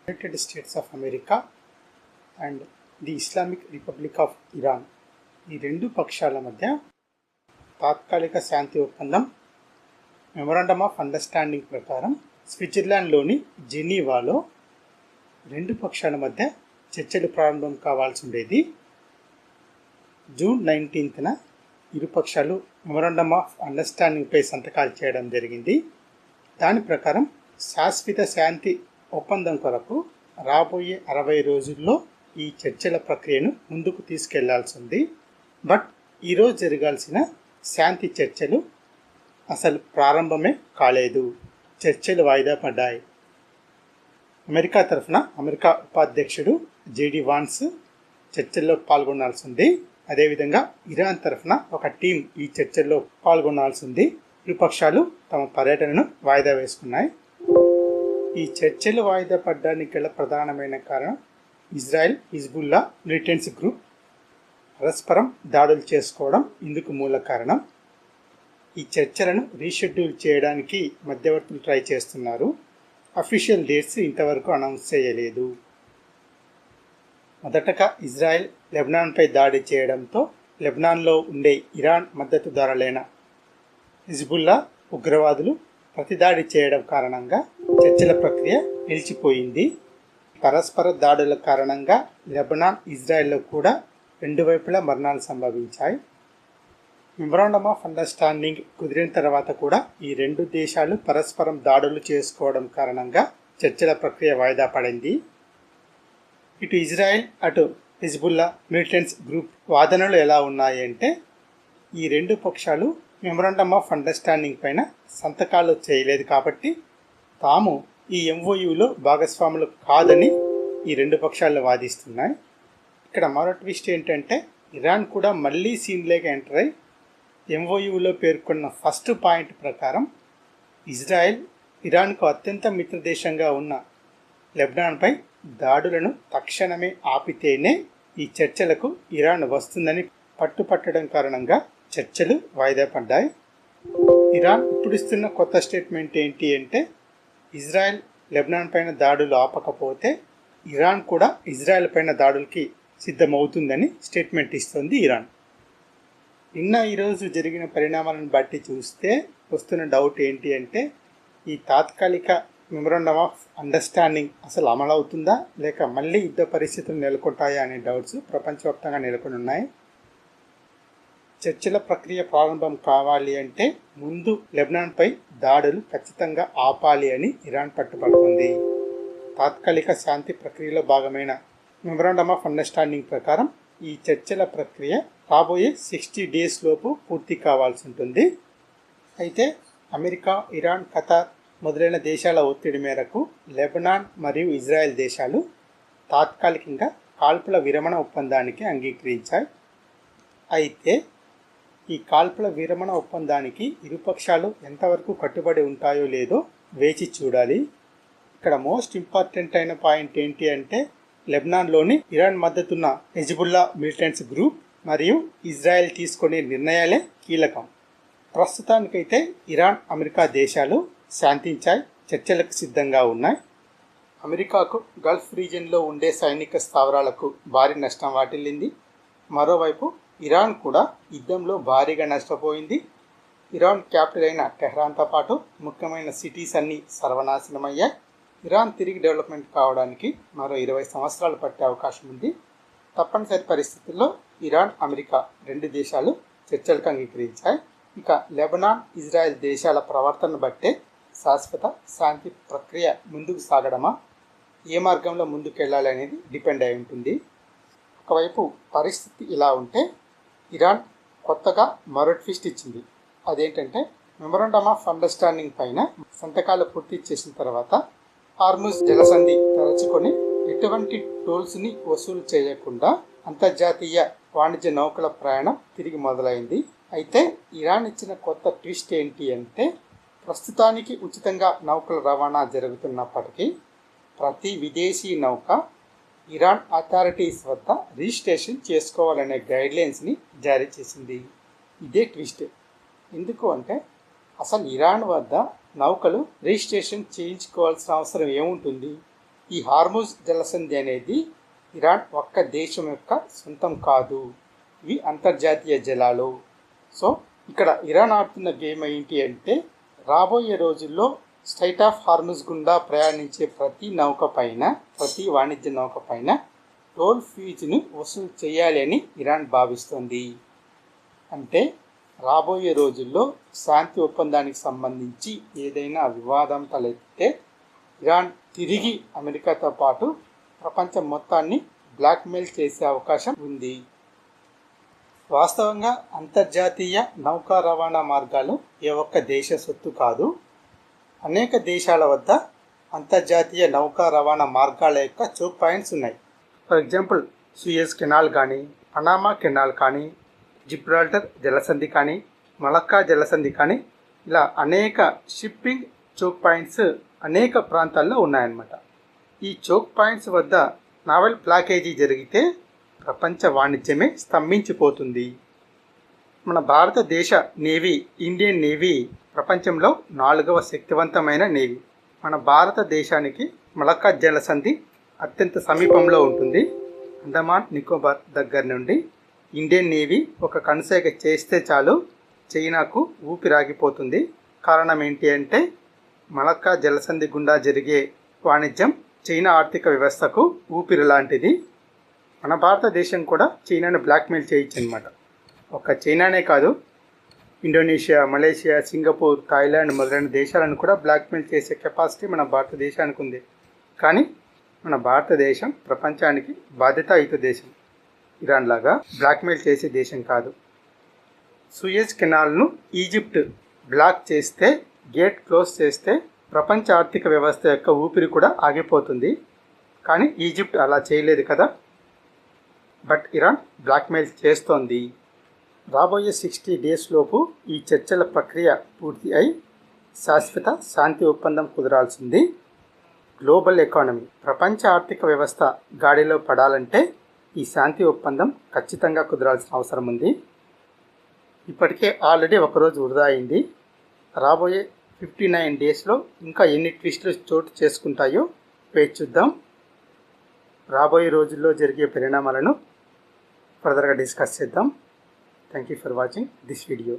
United states of America and the Islamic republic of Iran ఈ రెండు పక్షాల మధ్య తాత్కాలిక శాంతి ఒప్పందం మెమొరాండమ్ ఆఫ్ అండర్స్టాండింగ్ ప్రకారం స్విట్జర్లాండ్లోని జెనీవాలో రెండు పక్షాల మధ్య చర్చలు ప్రారంభం కావాల్సి ఉండేది. జూన్ 19న ఇరు పక్షాలు మెమొరాండమ్ ఆఫ్ అండర్స్టాండింగ్పై సంతకాలు చేయడం జరిగింది. దాని ప్రకారం శాశ్వత శాంతి ఒప్పందం కొరకు రాబోయే 60 రోజుల్లో ఈ చర్చల ప్రక్రియను ముందుకు తీసుకెళ్లాల్సి ఉంది. బట్ ఈరోజు జరగాల్సిన శాంతి చర్చలు అసలు ప్రారంభమే కాలేదు. చర్చలు వాయిదా పడ్డాయి. అమెరికా తరఫున అమెరికా ఉపాధ్యక్షుడు జేడి వాన్స్ చర్చల్లో పాల్గొనాల్సి ఉంది. అదేవిధంగా ఇరాన్ తరఫున ఒక టీం ఈ చర్చల్లో పాల్గొనాల్సి ఉంది. ఇరుపక్షాలు తమ పర్యటనను వాయిదా వేసుకున్నాయి. ఈ చర్చలు వాయిదా పడడానికి గల ప్రధానమైన కారణం ఇజ్రాయెల్ హిజ్బుల్లా మిలిటెంట్స్ గ్రూప్ పరస్పరం దాడులు చేసుకోవడం ఇందుకు మూల కారణం. ఈ చర్చలను రీషెడ్యూల్ చేయడానికి మధ్యవర్తులు ట్రై చేస్తున్నారు. అఫీషియల్ డేట్స్ ఇంతవరకు అనౌన్స్ చేయలేదు. మొదటగా ఇజ్రాయెల్ లెబనాన్పై దాడి చేయడంతో లెబనాన్లో ఉండే ఇరాన్ మద్దతుదారులైన హిజ్బుల్లా ఉగ్రవాదులు ప్రతిదాడి చేయడం కారణంగా చర్చల ప్రక్రియ నిలిచిపోయింది. పరస్పర దాడుల కారణంగా లెబనాన్ ఇజ్రాయెల్లో కూడా రెండు వైపులా మరణాలు సంభవించాయి. మెమొరాండమ్ ఆఫ్ అండర్స్టాండింగ్ కుదిరిన తర్వాత కూడా ఈ రెండు దేశాలు పరస్పరం దాడులు చేసుకోవడం కారణంగా చర్చల ప్రక్రియ వాయిదా పడింది. ఇటు ఇజ్రాయెల్ అటు హిజ్బుల్లా మిలిటెంట్స్ గ్రూప్ వాదనలు ఎలా ఉన్నాయి అంటే ఈ రెండు పక్షాలు మెమొరాండమ్ ఆఫ్ అండర్స్టాండింగ్ పైన సంతకాలు చేయలేదు కాబట్టి తాము ఈ ఎంఓయూలో భాగస్వాములు కాదని ఈ రెండు పక్షాలు వాదిస్తున్నాయి. ఇక్కడ మరో ట్విస్ట్ ఏంటంటే ఇరాన్ కూడా మళ్ళీ సీన్లోకి ఎంటర్ అయి ఎంఓయూలో పేర్కొన్న ఫస్ట్ పాయింట్ ప్రకారం ఇజ్రాయెల్ ఇరాన్కు అత్యంత మిత్రదేశంగా ఉన్న లెబనాన్పై దాడులను తక్షణమే ఆపితేనే ఈ చర్చలకు ఇరాన్ వస్తుందని పట్టుపట్టడం కారణంగా చర్చలు వాయిదా పడ్డాయి. ఇరాన్ ఇప్పుడిస్తున్న కొత్త స్టేట్మెంట్ ఏంటి అంటే ఇజ్రాయెల్ లెబనాన్ పైన దాడులు ఆపకపోతే ఇరాన్ కూడా ఇజ్రాయెల్ పైన దాడులకి సిద్ధమవుతుందని స్టేట్మెంట్ ఇస్తుంది ఇరాన్. నిన్న ఈరోజు జరిగిన పరిణామాలను బట్టి చూస్తే వస్తున్న డౌట్ ఏంటి అంటే ఈ తాత్కాలిక మెమొరాండమ్ ఆఫ్ అండర్స్టాండింగ్ అసలు అమలవుతుందా లేక మళ్ళీ యుద్ధ పరిస్థితులు నెలకొంటాయా అనే డౌట్స్ ప్రపంచవ్యాప్తంగా నెలకొని ఉన్నాయి. చర్చల ప్రక్రియ ప్రారంభం కావాలి అంటే ముందు లెబనాన్పై దాడులు ఖచ్చితంగా ఆపాలి అని ఇరాన్ పట్టుబడుతుంది. తాత్కాలిక శాంతి ప్రక్రియలో భాగమైన మెమొరాండమ్ ఆఫ్ అండర్స్టాండింగ్ ప్రకారం ఈ చర్చల ప్రక్రియ రాబోయే 60 days లోపు పూర్తి కావాల్సి ఉంటుంది. అయితే అమెరికా, ఇరాన్, ఖతార్ మొదలైన దేశాల ఒత్తిడి మేరకు లెబనాన్ మరియు ఇజ్రాయెల్ దేశాలు తాత్కాలికంగా కాల్పుల విరమణ ఒప్పందానికి అంగీకరించాయి. అయితే ఈ కాల్పుల విరమణ ఒప్పందానికి ఇరుపక్షాలు ఎంతవరకు కట్టుబడి ఉంటాయో లేదో వేచి చూడాలి. ఇక్కడ మోస్ట్ ఇంపార్టెంట్ అయిన పాయింట్ ఏంటి అంటే లెబనాన్లోని ఇరాన్ మద్దతున్న హిజ్బుల్లా మిలిటెంట్స్ గ్రూప్ మరియు ఇజ్రాయెల్ తీసుకునే నిర్ణయాలే కీలకం. ప్రస్తుతానికైతే ఇరాన్, అమెరికా దేశాలు శాంతించాయి, చర్చలకు సిద్ధంగా ఉన్నాయి. అమెరికాకు గల్ఫ్ రీజియన్లో ఉండే సైనిక స్థావరాలకు భారీ నష్టం వాటిల్లింది. మరోవైపు ఇరాన్ కూడా యుద్ధంలో భారీగా నష్టపోయింది. ఇరాన్ క్యాపిటల్ అయిన టెహ్రాన్తో పాటు ముఖ్యమైన సిటీస్ అన్నీ సర్వనాశనమయ్యాయి. ఇరాన్ తిరిగి డెవలప్మెంట్ కావడానికి మరో 20 సంవత్సరాలు పట్టే అవకాశం ఉంది. తప్పనిసరి పరిస్థితుల్లో ఇరాన్, అమెరికా రెండు దేశాలు చర్చలకు అంగీకరించాయి. ఇక లెబనాన్, ఇజ్రాయెల్ దేశాల ప్రవర్తనను బట్టే శాశ్వత శాంతి ప్రక్రియ ముందుకు సాగడమా, ఏ మార్గంలో ముందుకెళ్ళాలి అనేది డిపెండ్ అయి ఉంటుంది. ఒకవైపు పరిస్థితి ఇలా ఉంటే ఇరాన్ కొత్తగా మరో ట్విస్ట్ ఇచ్చింది. అదేంటంటే మెమొరాండమ్ ఆఫ్ అండర్స్టాండింగ్ పైన సంతకాలు పూర్తి చేసిన తర్వాత హార్ముజ్ జలసంధి తెరచుకొని ఎటువంటి టోల్స్ని వసూలు చేయకుండా అంతర్జాతీయ వాణిజ్య నౌకల ప్రయాణం తిరిగి మొదలైంది. అయితే ఇరాన్ ఇచ్చిన కొత్త ట్విస్ట్ ఏంటి అంటే ప్రస్తుతానికి ఉచితంగా నౌకల రవాణా జరుగుతున్నప్పటికీ ప్రతి విదేశీ నౌక ఇరాన్ అథారిటీస్ వద్ద రిజిస్ట్రేషన్ చేసుకోవాలనే గైడ్లైన్స్ని జారీ చేసింది. ఇదే ట్విస్ట్. ఎందుకు అంటే అసలు ఇరాన్ వద్ద నౌకలు రిజిస్ట్రేషన్ చేయించుకోవాల్సిన అవసరం ఏముంటుంది? ఈ హార్ముజ్ జలసంధి అనేది ఇరాన్ ఒక్క దేశం యొక్క సొంతం కాదు, ఇవి అంతర్జాతీయ జలాలు. సో ఇక్కడ ఇరాన్ ఆడుతున్న గేమ్ ఏంటి అంటే, రాబోయే రోజుల్లో స్ట్రైట్ ఆఫ్ హార్ముజ్ గుండా ప్రయాణించే ప్రతి వాణిజ్య నౌక పైన టోల్ ఫీజును వసూలు చేయాలి అని ఇరాన్ భావిస్తోంది. అంటే రాబోయే రోజుల్లో శాంతి ఒప్పందానికి సంబంధించి ఏదైనా వివాదం తలెత్తితే ఇరాన్ తిరిగి అమెరికాతో పాటు ప్రపంచం మొత్తాన్ని బ్లాక్మెయిల్ చేసే అవకాశం ఉంది. వాస్తవంగా అంతర్జాతీయ నౌకా రవాణా మార్గాలు ఏ ఒక్క దేశ సొత్తు కాదు. అనేక దేశాల వద్ద అంతర్జాతీయ నౌకా రవాణా మార్గాల యొక్క చోక్ పాయింట్స్ ఉన్నాయి. ఫర్ ఎగ్జాంపుల్ సూయజ్ కెనాల్ కానీ, పనామా కెనాల్ కానీ, జిబ్రాల్టర్ జలసంధి కానీ, మలక్కా జలసంధి కానీ, ఇలా అనేక షిప్పింగ్ చోక్ పాయింట్స్ అనేక ప్రాంతాల్లో ఉన్నాయన్నమాట. ఈ చోక్ పాయింట్స్ వద్ద నావల్ బ్లాకేజీ జరిగితే ప్రపంచ వాణిజ్యమే స్తంభించిపోతుంది. మన భారతదేశ నేవీ, ఇండియన్ నేవీ ప్రపంచంలో 4వ శక్తివంతమైన నేవీ. మన భారతదేశానికి మలక్కా జలసంధి అత్యంత సమీపంలో ఉంటుంది. అండమాన్ నికోబార్ దగ్గర నుండి ఇండియన్ నేవీ ఒక కనుసైగ చేస్తే చాలు చైనాకు ఊపిరాగిపోతుంది. కారణం ఏంటి అంటే, మలక్కా జలసంధి గుండా జరిగే వాణిజ్యం చైనా ఆర్థిక వ్యవస్థకు ఊపిరి లాంటిది. మన భారతదేశం కూడా చైనాను బ్లాక్మెయిల్ చేయొచ్చు అనమాట. ఒక చైనానే కాదు, ఇండోనేషియా, మలేషియా, సింగపూర్, థాయిలాండ్ మొదలైన దేశాలను కూడా బ్లాక్మెయిల్ చేసే కెపాసిటీ మన భారతదేశానికి ఉంది. కానీ మన భారతదేశం ప్రపంచానికి బాధ్యతాయుత దేశం. ఇరాన్ లాగా బ్లాక్మెయిల్ చేసే దేశం కాదు. సూయజ్ కెనాల్ను ఈజిప్ట్ బ్లాక్ చేస్తే, గేట్ క్లోజ్ చేస్తే ప్రపంచ ఆర్థిక వ్యవస్థ యొక్క ఊపిరి కూడా ఆగిపోతుంది. కానీ ఈజిప్ట్ అలా చేయలేదు కదా. బట్ ఇరాన్ బ్లాక్మెయిల్ చేస్తోంది. రాబోయే 60 days లోపు ఈ చర్చల ప్రక్రియ పూర్తి అయి శాశ్వత శాంతి ఒప్పందం కుదరాల్సింది. గ్లోబల్ ఎకానమీ, ప్రపంచ ఆర్థిక వ్యవస్థ గాడిలో పడాలంటే ఈ శాంతి ఒప్పందం ఖచ్చితంగా కుదరాల్సిన అవసరం ఉంది. ఇప్పటికే ఆల్రెడీ ఒకరోజు వృధా అయింది. రాబోయే 59 daysలో ఇంకా ఎన్ని ట్విస్టులు చోటు చేసుకుంటాయో వేచి చూద్దాం. రాబోయే రోజుల్లో జరిగే పరిణామాలను ఫర్దర్గా డిస్కస్ చేద్దాం. Thank you for watching this video.